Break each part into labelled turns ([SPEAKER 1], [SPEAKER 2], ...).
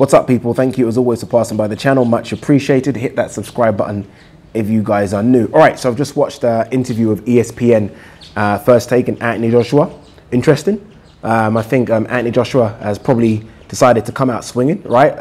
[SPEAKER 1] What's up, people? Thank you as always for passing by the channel. Much appreciated. Hit that subscribe button if you guys are new. All right, so I've just watched an interview of ESPN First Take and Anthony Joshua. Interesting. I think Anthony Joshua has probably decided to come out swinging, right?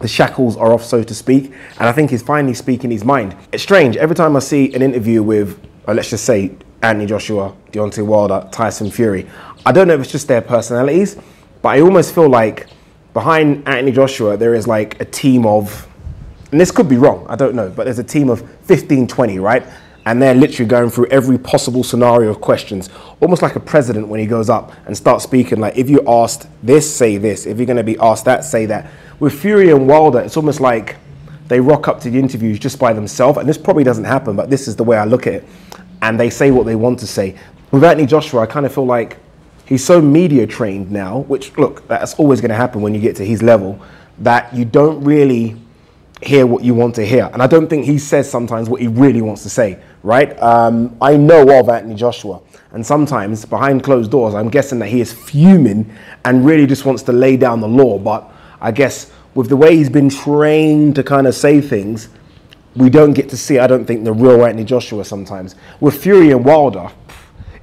[SPEAKER 1] The shackles are off, so to speak, and I think he's finally speaking his mind. It's strange. Every time I see an interview with, let's just say, Anthony Joshua, Deontay Wilder, Tyson Fury, I don't know if it's just their personalities, but I almost feel like behind Anthony Joshua, there is like a team of, and this could be wrong, I don't know, but there's a team of 15, 20, right? And they're literally going through every possible scenario of questions, almost like a president when he goes up and starts speaking, like, if you're asked this, say this. If you're going to be asked that, say that. With Fury and Wilder, it's almost like they rock up to the interviews just by themselves, and this probably doesn't happen, but this is the way I look at it, and they say what they want to say. With Anthony Joshua, I kind of feel like he's so media trained now, which, look, that's always going to happen when you get to his level, that you don't really hear what you want to hear. And I don't think he says sometimes what he really wants to say, right? I know of Anthony Joshua, and sometimes behind closed doors, I'm guessing that he is fuming and really just wants to lay down the law. But I guess with the way he's been trained to kind of say things, we don't get to see, I don't think, the real Anthony Joshua sometimes. With Fury and Wilder,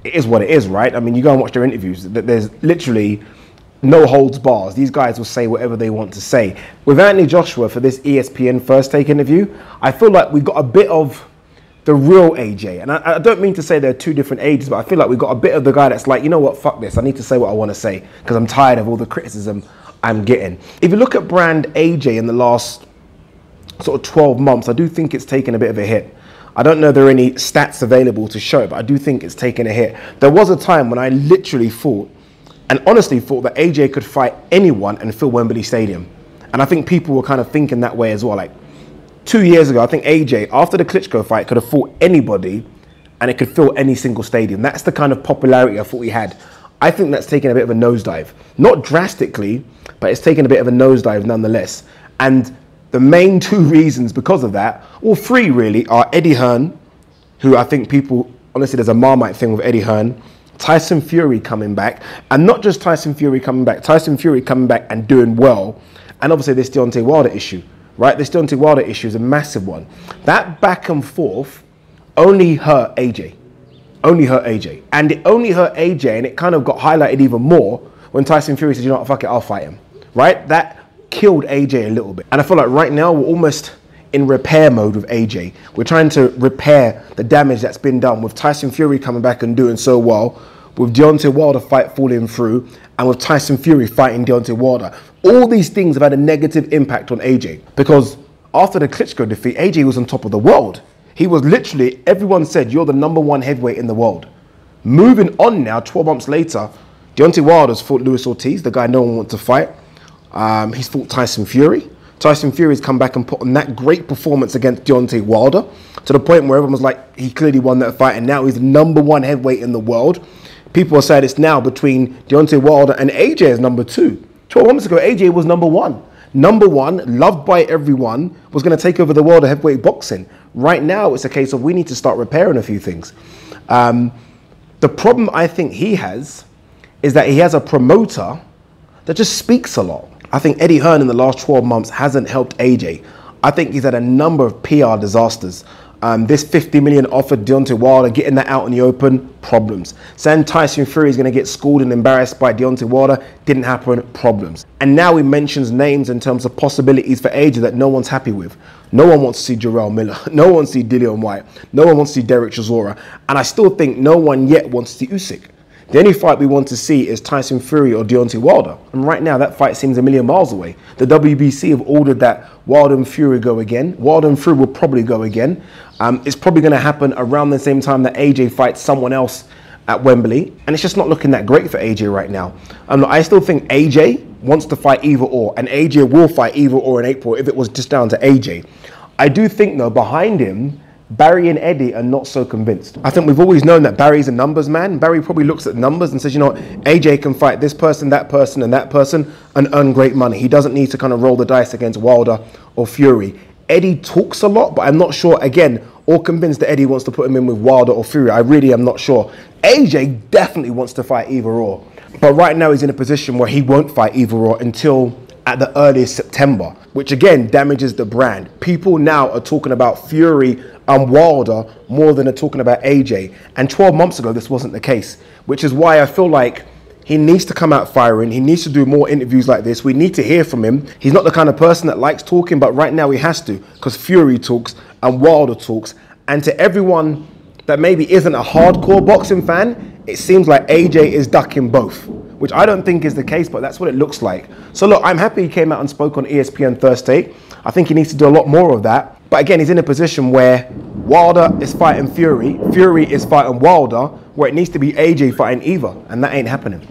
[SPEAKER 1] it is what it is, right? I mean, you go and watch their interviews, there's literally no holds bars. These guys will say whatever they want to say. With Anthony Joshua, for this ESPN First Take interview, I feel like we got a bit of the real AJ. And I don't mean to say they're two different ages, but I feel like we got a bit of the guy that's like, you know what, fuck this. I need to say what I want to say because I'm tired of all the criticism I'm getting. If you look at brand AJ in the last sort of 12 months, I do think it's taken a bit of a hit. I don't know if there are any stats available to show it, but I do think it's taken a hit. There was a time when I literally thought, and honestly thought, that AJ could fight anyone and fill Wembley Stadium. And I think people were kind of thinking that way as well. Like 2 years ago, I think AJ, after the Klitschko fight, could have fought anybody and it could fill any single stadium. That's the kind of popularity I thought he had. I think that's taken a bit of a nosedive. Not drastically, but it's taken a bit of a nosedive nonetheless. And the main two reasons because of that, or three really, are Eddie Hearn, who I think people, honestly, there's a Marmite thing with Eddie Hearn, Tyson Fury coming back, and not just Tyson Fury coming back and doing well, and obviously this Deontay Wilder issue, right? This Deontay Wilder issue is a massive one. That back and forth only hurt AJ. Only hurt AJ. And it only hurt AJ, and it kind of got highlighted even more when Tyson Fury said, you know what, fuck it, I'll fight him, right? That killed AJ a little bit. And I feel like right now we're almost in repair mode with AJ. We're trying to repair the damage that's been done with Tyson Fury coming back and doing so well, with Deontay Wilder fight falling through, and with Tyson Fury fighting Deontay Wilder. All these things have had a negative impact on AJ, because after the Klitschko defeat, AJ was on top of the world. He was literally, everyone said, you're the #1 heavyweight in the world. Moving on now, 12 months later, Deontay Wilder's fought Luis Ortiz, the guy no one wants to fight. He's fought Tyson Fury. Tyson Fury's come back and put on that great performance against Deontay Wilder, to the point where everyone was like, he clearly won that fight, and now he's the #1 heavyweight in the world. People are saying it's now between Deontay Wilder and AJ as #2. 12 months ago, AJ was #1. #1, loved by everyone, was going to take over the world of heavyweight boxing. Right now, it's a case of we need to start repairing a few things. The problem I think he has is that he has a promoter that just speaks a lot. I think Eddie Hearn in the last 12 months hasn't helped AJ. I think he's had a number of PR disasters. This 50 million offered Deontay Wilder, getting that out in the open, problems. Saying Tyson Fury is going to get schooled and embarrassed by Deontay Wilder, didn't happen, problems. And now he mentions names in terms of possibilities for AJ that no one's happy with. No one wants to see Jarrell Miller. No one wants to see Dillian White. No one wants to see Derek Chisora. And I still think no one yet wants to see Usyk. The only fight we want to see is Tyson Fury or Deontay Wilder. And right now, that fight seems a million miles away. The WBC have ordered that Wilder and Fury go again. Wilder and Fury will probably go again. It's probably going to happen around the same time that AJ fights someone else at Wembley. And it's just not looking that great for AJ right now. I still think AJ wants to fight either or. And AJ will fight either or in April if it was just down to AJ. I do think, though, behind him, Barry and Eddie are not so convinced. I think we've always known that Barry's a numbers man. Barry probably looks at numbers and says, you know what, AJ can fight this person, and that person and earn great money. He doesn't need to kind of roll the dice against Wilder or Fury. Eddie talks a lot, but I'm not sure, again, or convinced that Eddie wants to put him in with Wilder or Fury. I really am not sure. AJ definitely wants to fight either or. But right now he's in a position where he won't fight either or until at the earliest September, which again damages the brand. People now are talking about Fury and Wilder more than they're talking about AJ. And 12 months ago, this wasn't the case, which is why I feel like he needs to come out firing. He needs to do more interviews like this. We need to hear from him. He's not the kind of person that likes talking, but right now he has to, because Fury talks and Wilder talks. And to everyone that maybe isn't a hardcore boxing fan, it seems like AJ is ducking both, which I don't think is the case, but that's what it looks like. So look, I'm happy he came out and spoke on ESPN Thursday. I think he needs to do a lot more of that. But again, he's in a position where Wilder is fighting Fury, Fury is fighting Wilder, where it needs to be AJ fighting either, and that ain't happening.